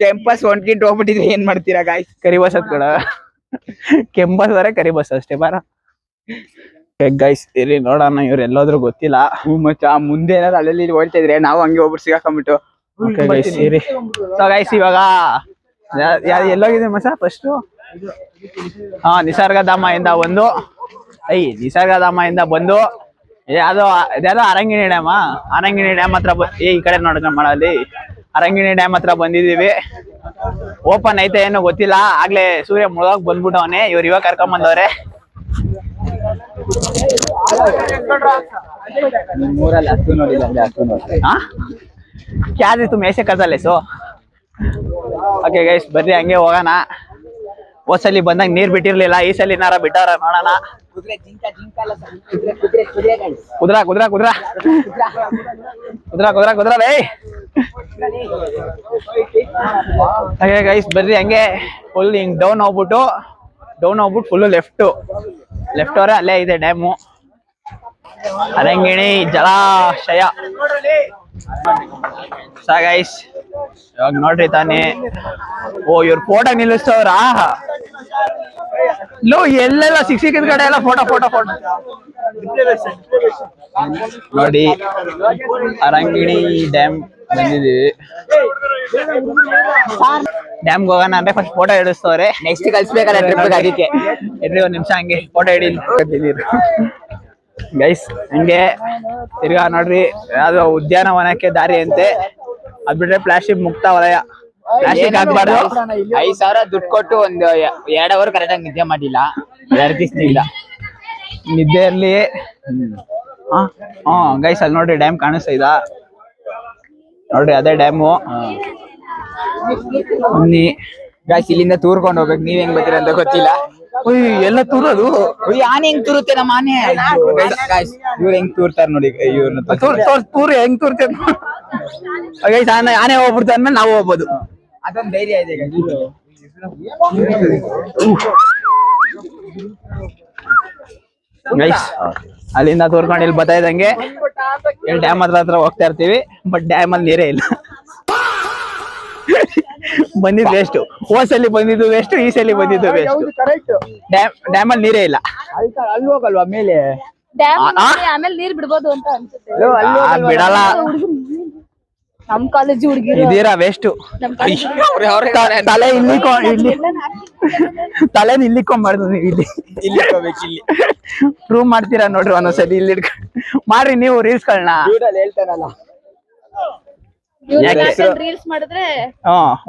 ಕೆಂಪಸ್ ಒಂದ್ಕಿಂಟ್ ಹೋಗ್ಬಿಟ್ಟಿದ್ರೆ ಏನ್ ಮಾಡ್ತೀರಾ ಗಾಯ್ಸ್? ಕರಿ ಬಸ್ ಹತ್ ಕಡ ಕೆಂಪಸ್ ವರೆ ಕರಿ ಬಸ್ ಅಷ್ಟೇ ಬಾರ ಗೈಸ್. ಇರಿ ನೋಡೋಣ, ಇವ್ರು ಎಲ್ಲೋದ್ರು ಗೊತ್ತಿಲ್ಲ. ಮಚ್ಚ ಮುಂದೆ ಏನಾದ್ರು ಅಲ್ಲಲ್ಲಿ ಓಡ್ತಾ ಇದ್ರೆ ನಾವು ಹಂಗೆ ಒಬ್ರು ಸಿಗಾಕೊಂಡ್ಬಿಟ್ಟು. ಗೈಸ್ ಇವಾಗ ಎಲ್ಲೋಗಿದೆ ಮಚ್ಚ? ಫಸ್ಟ್ ನಿಸರ್ಗಧಾಮ ಇಂದ ಬಂದು ಯಾವ್ದೋ ಅರಂಗಿಣಿ ಡ್ಯಾಮ್ ಹತ್ರ ಈ ಕಡೆ ನೋಡೋಣ ಮಾಡಲ್ಲಿ. ಅರಂಗಿಣಿ ಡ್ಯಾಮ್ ಹತ್ರ ಬಂದಿದೀವಿ. ಓಪನ್ ಐತೆ ಏನೋ ಗೊತ್ತಿಲ್ಲ. ಆಗ್ಲೇ ಸೂರ್ಯ ಮುಳಗ್ ಬಂದ್ಬಿಟ್ಟವನೆ. ಇವ್ರು ಇವಾಗ ಕರ್ಕೊಂಡ್ ಬಂದವ್ರೆ. ಮೂರಲ್ಲಿ ಹತ್ತು ನೋಡಿಲ್ಲ, ಕ್ಯಾದ್ರೆ ತುಂಬ ऐसे ಕಸಲೆ ಸೊ. ಓಕೆ ಗೈಸ್, ಬರ್ರಿ ಹಂಗೆ ಹೋಗೋಣ. ಹೋದ್ಸಲಿ ಬಂದಾಗ ನೀರ್ ಬಿಟ್ಟಿರ್ಲಿಲ್ಲ, ಈ ಸಲ ನಾರ ಬಿಟ್ಟಾರ ನೋಡೋಣ. ಕುದ್ರ ರೇ. ಹಾಗೆ ಗೈಸ್ ಬರ್ರಿ ಹಂಗೆ ಫುಲ್ ಹಿಂಗ್ ಡೌನ್ ಹೋಗ್ಬಿಟ್ಟು ಫುಲ್ ಲೆಫ್ಟ್ ಅವರೇ ಅಲ್ಲೇ ಇದೆ ಡ್ಯಾಮು. ಅರಂಗಿಣಿ ಜಲಾಶಯ. ಗೈಸ್ ಇವಾಗ ನೋಡ್ರಿ ತಾನೇ. ಇವ್ರ ಫೋಟೋ ನಿಲ್ಲಿಸ್ತವ್ರ. ಎಲ್ಲೆಲ್ಲ ಸಿಕ್ಕಿದ ಕಡೆ ಎಲ್ಲ ಫೋಟೋ ನೋಡಿ. ಅರಂಗಿಣಿ ಡ್ಯಾಮ್ ಬಂದಿದೀವಿ. ಡ್ಯಾಮ್ಗೆ ಹೋಗೋಣ ಅಂದ್ರೆ ಫಸ್ಟ್ ಫೋಟೋ ಹಿಡಿಸ್ತವ್ರೆ. ನೆಕ್ಸ್ಟ್ ಕಳ್ಸ್ಬೇಕಲ್ಲ ಟ್ರಿಪ್. ಅದಕ್ಕೆ ಎಲ್ರಿ ಒಂದ್ ನಿಮಿಷ ಹಂಗೆ ಫೋಟೋ ಹಿಡಿಲಿ ಗೈಸ್. ಹಂಗೆ ತಿರ್ಗಾ ನೋಡ್ರಿ, ಯಾವ್ದೋ ಉದ್ಯಾನವನಕ್ಕೆ ದಾರಿ ಅಂತೆ. ಅದ್ ಬಿಟ್ರೆ ಪ್ಲಾಸ್ಟಿಕ್ ಮುಕ್ತ ವಲಯ. ಪ್ಲಾಸ್ಟಿಕ್ ಹಾಕ್ಬಾರ್ದು. 5,000 ದುಡ್ಡು ಕೊಟ್ಟು ಒಂದು 2 ಅವರ್ ಕರೆಕ್ಟ್ ಆಗಿ ನಿದ್ದೆ ಮಾಡಿಲ್ಲ, 2 ದಿವಸದಿಂದ ನಿದ್ದೆ ಇರ್ಲಿ. ಗೈಸ್ ಅಲ್ಲಿ ನೋಡ್ರಿ ಡ್ಯಾಮ್ ಕಾಣಿಸ್ತಾ ಇದ ನೋಡ್ರಿ, ಅದೇ ಡ್ಯಾಮು. ಬನ್ನಿ ಗಾಯ್ಸ್, ಇಲ್ಲಿಂದ ತೂರ್ಕೊಂಡು ಹೋಗ್ಬೇಕು. ನೀವ್ ಹೆಂಗ್ ಬರ್ತೀರ ಅಂತ ಗೊತ್ತಿಲ್ಲ. ಎಲ್ಲ ತೂರೋದು. ಆನೆ ಹೆಂಗ್ ತೂರುತ್ತೆ ನಮ್ಮ ಆನೆ. ಇವ್ರು ಹೆಂಗ್ ತೂರ್ತಾರ ನೋಡಿ, ಇವ್ರನ್ನ ತೂರ್ ಹೆಂಗ್ ತೂರ್ತೇವೆ ಗೈಸ್. ಆನೆ ಹೋಗ್ಬಿಡ್ತ ಅಂದ್ಮೇಲೆ ನಾವು ಹೋಗ್ಬೋದು. ಅದೊಂದು ಧೈರ್ಯ ಇದೆ ಗೈಸ್. ಅಲ್ಲಿಂದ ತೋರ್ಕೊಂಡು ಇಲ್ಲಿ ಬರ್ತಾ ಇದ್ದಂಗೆ ಇಲ್ಲಿ ಡ್ಯಾಮ್ ಹತ್ರ ಹೋಗ್ತಾ ಇರ್ತೀವಿ. ಬಟ್ ಡ್ಯಾಮ್ ಅಲ್ಲಿ ನೀರೇ ಇಲ್ಲ. ಬಂದಿದ್ದು ವೇಸ್ಟ್. ಹೋಸಲಿ ಬಂದಿದ್ದು ವೇಸ್ಟ್, ಈ ಸಲ ಬಂದಿದ್ದು ವೇಸ್ಟ್. ಡ್ಯಾಮ್ ಅಲ್ಲಿ ನೀರೇ ಇಲ್ಲ. ಅಲ್ಲಿ ಹೋಗಲ್ವಾ ಮೇಲೆ? ಆಮೇಲೆ ನೀರ್ ಬಿಡ್ಬೋದು ಅಂತ ಅನ್ಸುತ್ತೆ. ಬಿಡಲ್ಲ. ನಮ್ ಕಾಲೇಜ್ ಹುಡುಗಿರು ಇದೀರಾ ವೇಸ್ಟ್. ತಲೆ ತಲೆನ ಇಲ್ಲಿಕೊಂಬಾರ್ದು ನೀವು. ಇಲ್ಲಿ ಪ್ರೂವ್ ಮಾಡ್ತೀರಾ ನೋಡ್ರಿ ಒಂದೊಂದ್ಸರಿ. ಇಲ್ಲಿ ಮಾಡ್ರಿ ನೀವು ರೀಲ್ಸ್ಗಳನ್ನ. ಹೇಳ್ತಾನಲ್ಲ, ರೀಲ್ಸ್ ಮಾಡಿದ್ರೆ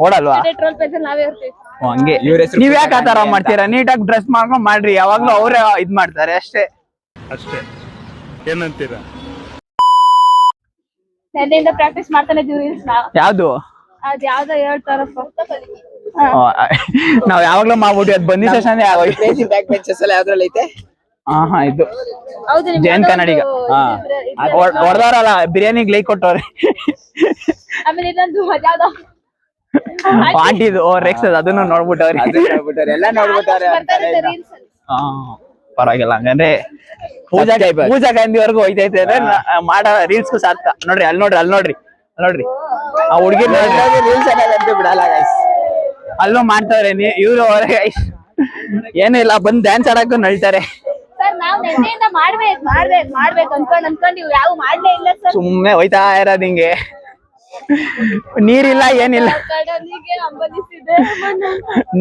ಓಡಲ್ವಾ? ಪೆಟ್ರೋಲ್ ಪೈಸಲ್ ನಾವೇ ಇರ್ತೀವಿ. ಹಂಗೆ ನೀವ್ ಯಾಕೆ ಆತರ ಮಾಡ್ತೀರಾ? ನೀಟಾಗಿ ಡ್ರೆಸ್ ಮಾಡ್ಕೊಂಡ್ ಮಾಡ್ರಿ. ಯಾವಾಗ್ಲೂ ಅವ್ರೇ ಇದ್ ಮಾಡ್ತಾರೆ ಅಷ್ಟೇ. ಏನಂತೀರಾ? ನೆನ್ನೆಯಿಂದ ಪ್ರಾಕ್ಟೀಸ್ ಮಾಡ್ತಾನೆ ಇದೀವಿ ರೀಲ್ಸ್ ನ. ಯಾವ್ದು? ಅದ್ ಯಾವ್ದೋ ಹೇಳ್ತಾರಪ್ಪ. ನಾವ್ ಯಾವಾಗ್ಲೂ ಮಾಡ್ಬಿಟ್ಟು ಅದ್ ಬಂದಿದ್ದ ಸೆಷನ್ ಬ್ಯಾಕ್ ಬೆಂಚಸ್ ಎಲ್ಲ ಯಾವ್ದ್ರಲ್ಲಿ ಐತೆ? ಇದು ಹೌದು, ಜೈನ್ ಕನ್ನಡಿಗ ಹೊಡೆದವ್ರಲ್ಲ, ಬಿರಿಯಾನಿಗೆ ಲೈಕ್ ಕೊಟ್ಟವ್ರೆ. ಆಮೇಲೆ ಇನ್ನೊಂದು ಯಾವ್ದೋ ಆಂಟಿದು ರೆಕ್ಸ್ ಅದನ್ನು ನೋಡ್ಬಿಟ್ಟವ್ರಿ. ಎಲ್ಲ ನೋಡ್ಬಿಟ್ಟಾರೆ. ರೀಲ್ಸ್ ಪರವಾಗಿಲ್ಲ. ಹಂಗಂದ್ರೆ ಪೂಜಾ ಗಾಂಧಿವರೆಗೂ ಹೋಯ್ತೈತೆ ಅಂದ್ರೆ ಮಾಡೋ ರೀಲ್ಸ್ಗೂ ಸಾರ್ಥಕ. ನೋಡ್ರಿ ಅಲ್ಲಿ ನೋಡ್ರಿ ಆ ಹುಡ್ಗಿ ರೀಲ್ಸ್ ಅನ್ನೋದಂತೂ ಬಿಡಲ್ಲ ಗೈಸ್. ಅಲ್ಲೂ ಮಾಡ್ತಾವ್ರೆ. ಇವ್ರು ಏನು ಇಲ್ಲ, ಬಂದ್ ಡ್ಯಾನ್ಸ್ ಆಡಕ್ಕೂ ನಳ್ತಾರೆ. ಸರ್ ನಾವ್ ನೆನ್ನೆಯಿಂದ ಮಾಡ್ಬೇಕು ಅನ್ಕೊಂಡು ಇವ್ ಯಾವ ಮಾಡ್ಲೇ ಇಲ್ಲ ಸರ್. ಸುಮ್ನೆ ಹೋಯ್ತಾ ಇರೋದ್ ಹಿಂಗೆ. ನೀರಿಲ್ಲ ಏನಿಲ್ಲ,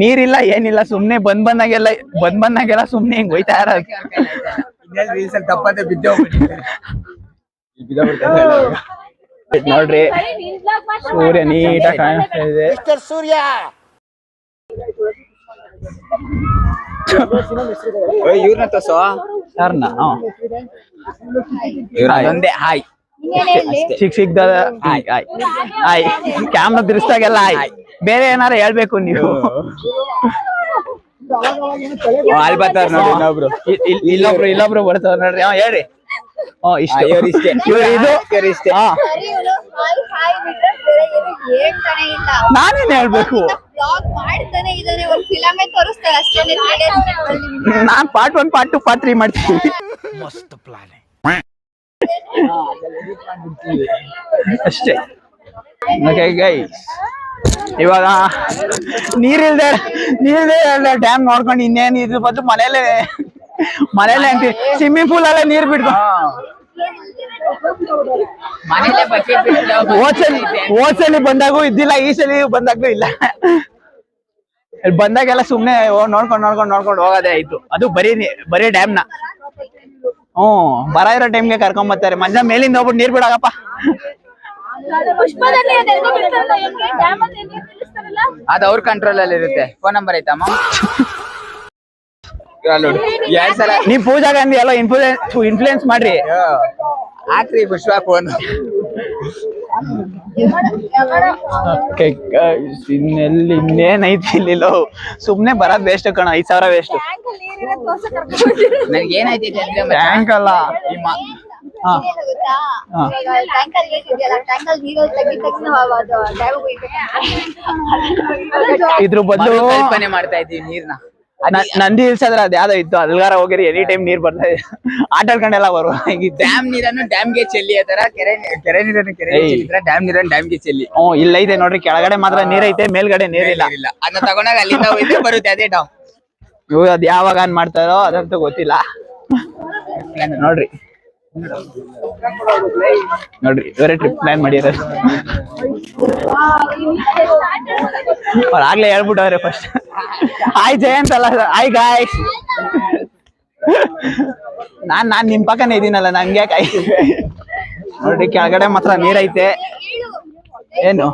ನೀರಿಲ್ಲ ಏನಿಲ್ಲ, ಸುಮ್ನೆ ಬಂದಾಗೆಲ್ಲ ಸುಮ್ನೆ ಹಿಂಗ್ ಹೋಯ್ತಾ ಇರೋದು. ರೀಲ್ಸ್ ಅಲ್ಲಿ ತಪ್ಪದೆ ಬಿದ್ದು ನೋಡ್ರಿ ಸೂರ್ಯ ನೀಟಾಗಿ ಕಾಣಿಸ್ತಾ ಇದೆ. ಇವ್ರನ್ನ ತೋರ್ಸೋ. ಯಾರನ್ನ? ಒಂದೇ ಹಾಯ್ ಸಿಕ್ದ ಕ್ಯಾಮ್ರಾ ತಿರ್ಸ್ದಾಗೆಲ್ಲ ಬೇರೆ ಏನಾರ ಹೇಳ್ಬೇಕು ನೀವು. ಅಲ್ಲಿ ಬರ್ತಾರ ನೋಡಿ ಇಲ್ಲೊಬ್ರು ಬರ್ತಾರ ನೋಡ್ರಿ. ಹೇಳ್ರಿ. ಇಷ್ಟೇ. ನಾನೇನ್ ಹೇಳ್ಬೇಕು? ನಾನ್ ಪಾರ್ಟ್ 1 ಪಾರ್ಟ್ 2 ಪಾರ್ಟ್ 3 ಮಾಡ್ತೀನಿ. ಅಷ್ಟೇ. ಗೈಸ್, ಇವಾಗ ನೀರಿಲ್ದೆ ಡ್ಯಾಮ್ ನೋಡ್ಕೊಂಡು ಇನ್ನೇನ್ ಇದ್ರ ಬದಲು ಮನೇಲೆ ಅಂತೀವಿ. ಸ್ವಿಮ್ಮಿಂಗ್ ಪೂಲ್ ಅಲ್ಲೇ ನೀರ್ ಬಿಡ್ಕೊ. ಹೋದ್ಸಲಿ ಬಂದಾಗೂ ಇದ್ದಿಲ್ಲ, ಈ ಸಲಿ ಬಂದಾಗೂ ಇಲ್ಲ. ಬಂದಾಗೆಲ್ಲ ಸುಮ್ನೆ ನೋಡ್ಕೊಂಡು ಹೋಗೋದೇ ಆಯ್ತು. ಅದು ಬರೀ ಡ್ಯಾಮ್ನ. ಬರ ಇರೋ ಟೈಮ್ಗೆ ಕರ್ಕೊಂಡ್ ಬರ್ತಾರೆ. ಮಂಜ ಮೇಲಿಂದ ಹೋಗ್ಬಿಟ್ಟು ನೀರ್ ಬಿಡಾಗಪ್ಪ. ಅದು ಅವ್ರ ಕಂಟ್ರೋಲ್ ಅಲ್ಲಿ ಇರುತ್ತೆ. ಫೋನ್ ನಂಬರ್ ಐತಮ್ಮ? ನೀವ್ ಪೂಜಾ ಗಾಂಧಿ ಎಲ್ಲ ಇನ್ಫ್ಲೂಯೆನ್ಸ್ ಮಾಡ್ರಿ. ಹಾಕ್ರಿ ಪುಷ್ಪ ಫೋನ್. ಇನ್ನೇನೈತಿ ಇಲ್ಲಿ? ಸುಮ್ನೆ ಬರೋದ್ ವೇಸ್ಟ್ ಕಣ. 5,000 ವೇಸ್ಟ್. ನನ್ಗೆ ಏನಾಯ್ತೈತೆ ಅಂದ್ರೆ ಟ್ಯಾಂಕ್ ಅಲ್ಲ, ಇದ್ರ ಬದಲು ಕಲ್ಪನೆ ಮಾಡ್ತಾ ಇದ್ದೀವಿ ನೀರ್ನ. ನಂದಿ ಹಿಲ್ಸ್ ಆದ್ರೆ ಅದ್ ಯಾವ್ದೋ ಇತ್ತು, ಅಲ್ಗಾರ ಹೋಗಿರಿ. ಎನಿ ಟೈಮ್ ನೀರ್ ಬರ್ತಾ ಇದೆ. ಆಟ ಆಡ್ಕೊಂಡೆಲ್ಲ ಬರುವ. ಡ್ಯಾಮ್ ನೀರನ್ನು ಡ್ಯಾಮ್ಗೆ ಚೆಲ್ಲಿ ಆತರ, ಕೆರೆ ನೀರನ್ನು ಡ್ಯಾಮ್ ನೀರನ್ನು ಡ್ಯಾಮ್ಗೆ ಚೆಲ್ಲಿ. ಇಲ್ಲ ಇದೆ ನೋಡ್ರಿ, ಕೆಳಗಡೆ ಮಾತ್ರ ನೀರೈತೆ, ಮೇಲ್ಗಡೆ ನೀರಿಲ್ಲ. ಅದನ್ನ ತಗೊಂಡಾಗ ಅಲ್ಲಿಂದ ಹೋಯ್ತು ಬರುತ್ತೆ ಅದೇ ಡ್ಯಾಮ್. ಇವ್ ಅದ್ ಯಾವಾಗ ಮಾಡ್ತಾರೋ ಅದಂತೂ ಗೊತ್ತಿಲ್ಲ. ನೋಡ್ರಿ ಇವರೇ ಟ್ರಿಪ್ ಪ್ಲಾನ್ ಮಾಡಿರೋದು. ಆಗ್ಲೇ ಹೇಳ್ಬಿಟ್ಟವ್ರೆ ಫಸ್ಟ್. ಹಾಯ್ ಜಯಂತ್ ಅಲ್ಲ, ಹಾಯ್ ಗಾಯ್ಸ್. ನಾನ್ ನಿಮ್ ಪಕ್ಕನೇ ಇದೀನಲ್ಲ, ನಂಗೆ ಯಾಕೆ? ನೋಡ್ರಿ ಕೆಳಗಡೆ ಮಾತ್ರ ನೀರೈತೆ. ಏನು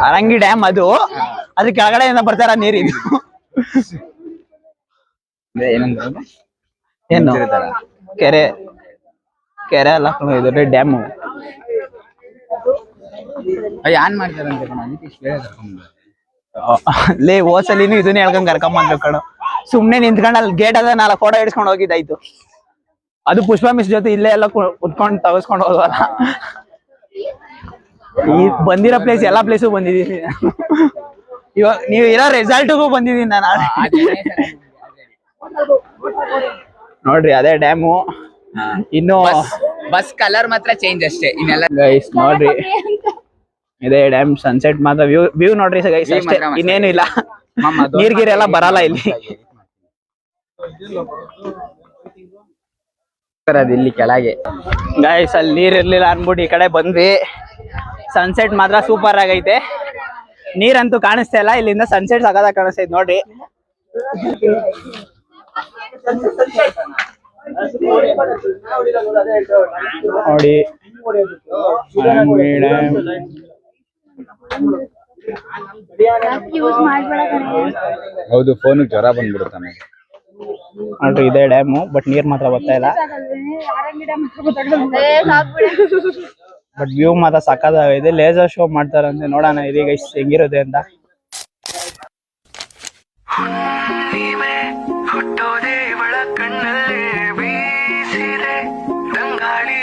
ಅರಂಗಿ ಡ್ಯಾಮ್ ಅದು ಅದ್ರ ಕೆಳಗಡೆಯಿಂದ ಬರ್ತಾರ ನೀರಿದು. ಏನಂದ್ರೆ ಏನು ಕೆರೆ ಕೆರೆ ಅಲ್ಲ ಇದು ಡ್ಯಾಮು. ಯಾನ್ ಮಾಡ್ತಾರಂತೆ ಕಣ, ಅದಕ್ಕೆ ಇಷ್ಟು ಬೇಗ ಕರ್ಕೊಂಡ್ಬಂದ್ರು. ಲೇ ಓಸಲಿನು ಇದನ್ನೇ ಹೇಳ್ಕೊಂಡ್ ಕರ್ಕೊಂಬಂದ್ರು ಕಣು. ಸುಮ್ನೆ ನಿಂತ್ಕೊಂಡ್ ಅಲ್ಲಿ ಗೇಟ್ ಅದ 4 ಫೋಟೋ ಹಿಡ್ಸ್ಕೊಂಡ್ ಹೋಗಿದ್ದಾಯ್ತು. ಅದು ಪುಷ್ಪ ಮಿಸ್ ಜೊತೆ ಇಲ್ಲೇ ಎಲ್ಲ ಕುತ್ಕೊಂಡ್ ತಗಸ್ಕೊಂಡ್ ಹೋದ್ವಲ್ಲ. ಈ ಬಂದಿರೋ ಪ್ಲೇಸ್ ಎಲ್ಲಾ ಪ್ಲೇಸು ಬಂದಿದೀನಿ. ಇವಾಗ ನೀವು ಇರೋ ರೆಸಾರ್ಟ್ಗೂ ಬಂದಿದೀನಿ ನಾನು. ನೋಡ್ರಿ ಅದೇ ಡ್ಯಾಮು. ಇನ್ನು ಬಸ್ ಕಲರ್ ಮಾತ್ರ ಚೇಂಜ್ ಅಷ್ಟೇ, ಇನ್ನೆಲ್ಲ ಗೈಸ್ ನೋಡ್ರಿ ಇದೇ ಡ್ಯಾಮ್. ಸನ್ಸೆಟ್ ಮಾತ್ರ ವ್ಯೂ ನೋಡ್ರಿ ಗೈಸ್, ಅಷ್ಟೇ ಇನ್ನೇನು ಇಲ್ಲ. ನೀರ್ಗೀರ್ ಎಲ್ಲ ಬರಲ್ಲ ಇಲ್ಲಿ. ಇಲ್ಲಿ ಕೆಳಗೆ ಗೈಸ್ ಅಲ್ಲಿ ನೀರ್ ಇರ್ಲಿಲ್ಲ ಅನ್ಬಿಟ್ಟು ಈ ಕಡೆ ಬಂದ್ವಿ. ಸನ್ಸೆಟ್ ಮಾತ್ರ ಸೂಪರ್ ಆಗೈತೆ. ನೀರಂತೂ ಕಾಣಿಸ್ತಾ ಇಲ್ಲ, ಇಲ್ಲಿಂದ ಸನ್ಸೆಟ್ ಸಗದಾಗ ಕಾಣಿಸ್ತೈತೆ ನೋಡ್ರಿ. ನೋಡಿ ಯೂಸ್ ಮಾಡ್ಬೇಡ ಕಣೆ. ಹೌದು, ಫೋನ್ ಜ್ವರ ಬಂದ್ಬಿಡುತ್ತೆ ಆಮೇಲೆ. ನೋಡ್ರಿ ಇದೇ ಡ್ಯಾಮು, ಬಟ್ ನೀರ್ ಮಾತ್ರ ಬರ್ತಾ ಇಲ್ಲ. ಬಟ್ ವ್ಯೂ ಮಾತ್ರ ಸಕ್ಕತ್ತಾಗಿದೆ. ಲೇಸರ್ ಶೋ ಮಾಡ್ತಾರಂತೆ, ನೋಡೋಣ ಇದೀಗ ಹೆಂಗಿರುತ್ತೆ ಅಂತ. ಹುಟ್ಟೋದೇ ಇವಳ ಕಣ್ಣಲ್ಲೇ ಬೀಸಿದೆ ತಂಗಾಳಿ